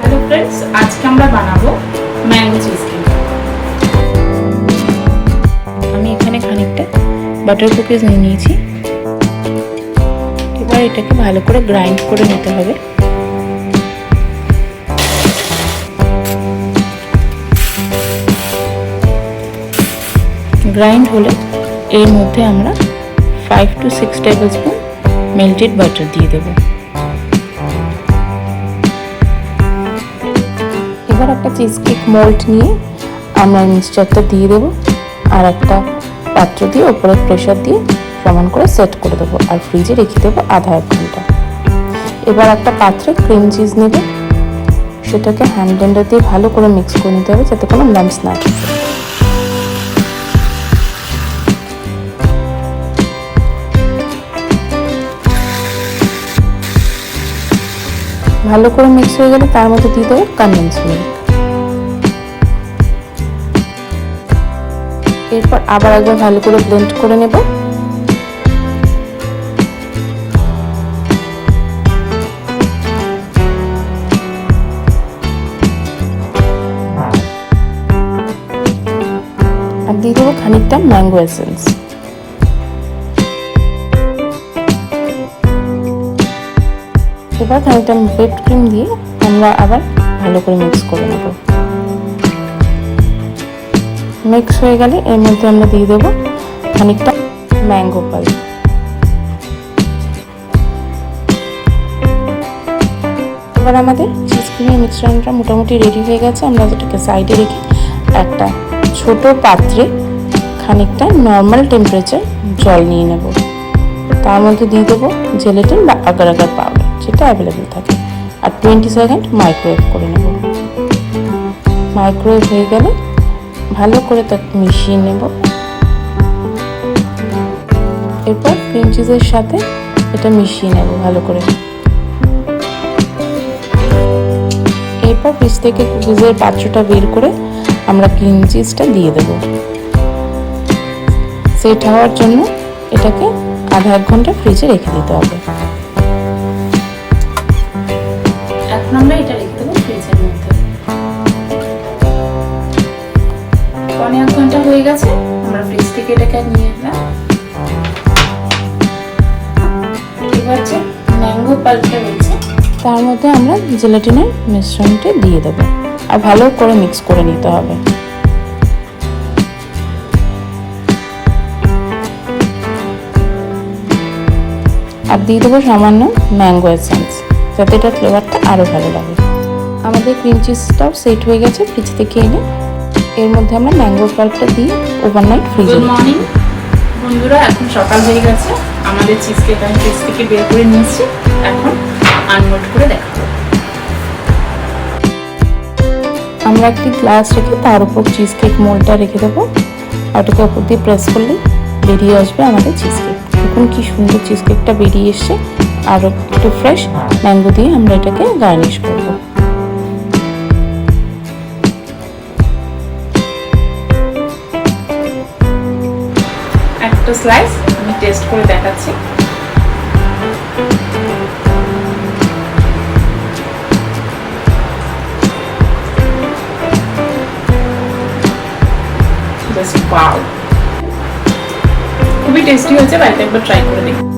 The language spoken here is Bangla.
হ্যালো ফ্রেন্ডস, আজকে আমরা বানাবো ম্যাঙ্গো চিজ কেক। আমি এখানে খানিকটা বাটার কুকিজ নিয়ে নিয়েছি। এবার এটাকে ভালো করে গ্রাইন্ড করে নিতে হবে। গ্রাইন্ড হলে এর মধ্যে আমরা 5 to 6 টেবিলস্পুন মেল্টেড বাটার দিয়ে দেব। এবার একটা চিজ কেক মোল্ড নিয়ে আমরা মিক্সচারটা দিয়ে দেব, আর একটা পাত্র দিয়ে উপরে প্রেসার দিয়ে সমান করে সেট করে দেবো, আর ফ্রিজে রেখে দেবো আধা এক ঘন্টা। এবার একটা পাত্রে ক্রিম চিজ নেব, সেটাকে হ্যান্ড ব্লেন্ডার দিয়ে ভালো করে মিক্স করে নিতে হবে যাতে কোনো লাম্পস না থাকে। ভালো করে মিক্স হয়ে গেলে তার মধ্যে দিয়ে দেবো কনডেন্স মিল্ক। এরপর আবার একবার ভালো করে ব্লেন্ড করে নেব। আর দিয়ে দেবো খানিকটা ম্যাঙ্গো এসেন্স। এবার খানিকটা হুইপড ক্রিম দিয়ে আমরা আবার ভালো করে মিক্স করে নেব। মিক্স হয়ে গেলে এর মধ্যে আমরা দিয়ে দেবো খানিকটা ম্যাঙ্গো পাল্প। এবার আমাদের চিজ ক্রিমের মিশ্রণটা মোটামুটি রেডি হয়ে গেছে। আমরা যেটাকে সাইডে রেখে একটা ছোট পাত্রে খানিকটা নর্মাল টেম্পারেচার জল নিয়ে নেব। তার মধ্যে দিয়ে দেবো জেলেটিন বা আগার আগার পাউডার, যেটা অ্যাভেলেবেল থাকে, আর 20 সেকেন্ড মাইক্রোওয়েভ করে নেব। মাইক্রোওয়েভ হয়ে গেলে ভালো করে তাকে মিশিয়ে নেব। এরপর ক্রিম চিজের সাথে এটা মিশিয়ে নেব ভালো করে। এরপর ফ্রিজ থেকে কুকিজের পাত্রটা বের করে আমরা ক্রিম চিজটা দিয়ে দেব। সেট হওয়ার জন্য এটাকে আধা এক ঘন্টা ফ্রিজে রেখে দিতে হবে। এখন আমরা এটা রেখে দেবো ফ্রিজের মধ্যে। পৌনে এক ঘন্টা হয়ে গেছে, আমরা ফ্রিজ থেকে এটাকে নিয়ে এলাম। এবার যে ম্যাঙ্গো পাল্পটা রয়েছে তার মধ্যে আমরা জেলাটিনের মিশ্রণটা দিয়ে দেবো, আর ভালো করে মিক্স করে নিতে হবে। আর দিয়ে দেবো সামান্য ম্যাঙ্গো এসেন্স, যাতে এটার ফ্লেভারটা আরও ভালো লাগে। আমাদের ক্রিম চিজটাও সেট হয়ে গেছে ফ্রিজ থেকে এনে। এর মধ্যে আমরা ম্যাঙ্গো পাল্পটা দিয়ে ওভারনাইট ফ্রিজে। গুড মর্নিং বন্ধুরা, এখন সকাল হয়ে গেছে। আমাদের চিজ কেক আমি ফ্রিজ থেকে বের করে নিয়েছি, এখন আনমোল্ড করে দেখাবো। আমরা একটি গ্লাস রেখে তার উপর চিজ কেক মোল্ডটা রেখে দেবো, আর ওটাকে উপর দিয়ে প্রেস করলে বেরিয়ে আসবে আমাদের চিজ কেক। দেখুন কি সুন্দর চিজ কেকটা বেরিয়ে এসছে। আরও একটু ফ্রেশ ম্যাঙ্গো দিয়ে আমরা এটাকে গার্নিশ করব। একটা স্লাইস আমি টেস্ট করে দেখাচ্ছি। জাস্ট ওয়াও, খুবই টেস্টি হয়েছে। বাড়িতে একবার ট্রাই করে দেখুন।